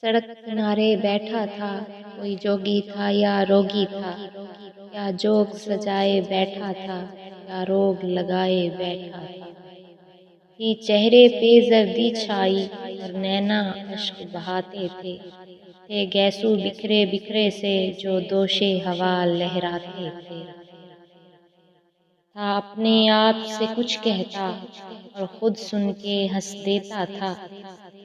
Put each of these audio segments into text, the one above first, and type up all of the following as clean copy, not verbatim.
सड़क किनारे बैठा था, कोई जोगी था या रोगी था, या जोग सजाए बैठा था, या रोग लगाए बैठा था। थी चेहरे पे जर्दी छाई और नैना अश्क बहाते थे गैसू बिखरे बिखरे से जो दोषे हवा लहराते थे। था अपने आप से कुछ कहता और खुद सुन के हंस देता था।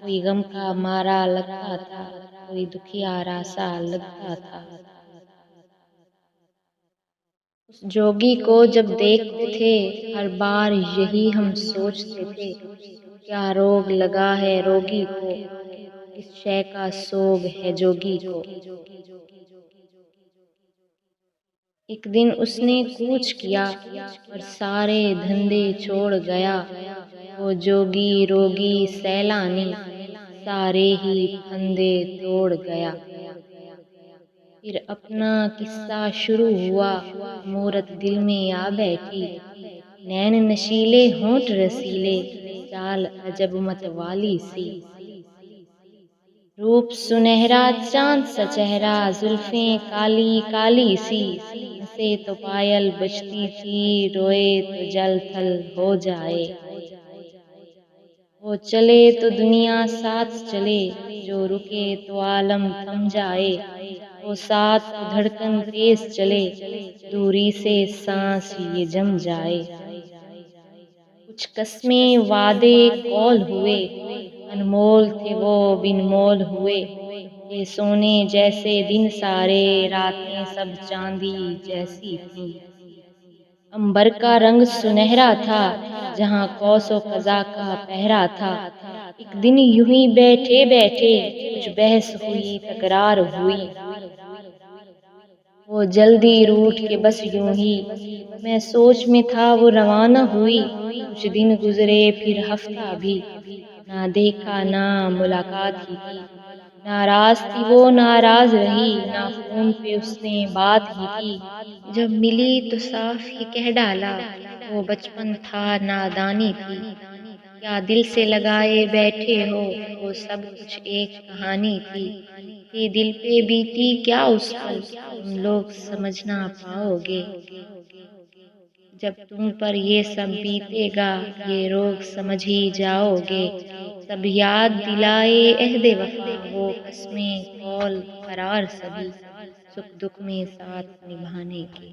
कोई गम का मारा लगता था, कोई दुखियारा सा लगता था। उस जोगी को जब देखते थे हर बार यही हम सोचते थे, क्या रोग लगा है रोगी को, किस शय का सोग है जोगी को। एक दिन उसने कूच किया और सारे धंधे छोड़ गया। वो जोगी रोगी सैलानी सारे ही फंदे तोड़ गया। फिर अपना किस्सा शुरू हुआ, मूरत दिल में आ बैठी। नैन नशीले होंठ रसीले, चाल अजब मतवाली सी। रूप सुनहरा चांद सा चेहरा, जुल्फें काली काली सी। हंसे तो पायल बजती थी, रोए तो जल थल हो जाए। वो चले तो दुनिया साथ चले, जो रुके तो आलम थम जाए। वो साथ तो धड़कन तेज चले, दूरी से सांस ये जम जाए। कुछ कस्में वादे कौल हुए, अनमोल थे वो बिनमोल हुए। ये सोने जैसे दिन सारे, रातें सब चांदी जैसी थीं। अंबर का रंग सुनहरा था, जहाँ कौसो कज़ा का पहरा था। एक दिन यूं ही बैठे बैठे कुछ बहस हुई तकरार हुई। वो जल्दी रूठ के बस यूं ही, मैं सोच में था वो रवाना हुई। कुछ दिन गुजरे फिर हफ्ता भी, ना देखा ना मुलाकात ही की। नाराज थी वो नाराज रही, ना फोन पे उसने बात ही की। जब मिली तो साफ ही कह डाला, वो बचपन था नादानी थी। क्या दिल से लगाए बैठे हो, वो सब कुछ एक कहानी थी। ये दिल पे बीती क्या उस पल, तुम लोग समझ ना पाओगे। जब तुम पर ये सब बीतेगा, ये रोग समझ ही जाओगे। सब याद दिलाए अहदे वफा, वो कस्में कौल करार सभी, सुख दुख में साथ निभाने के।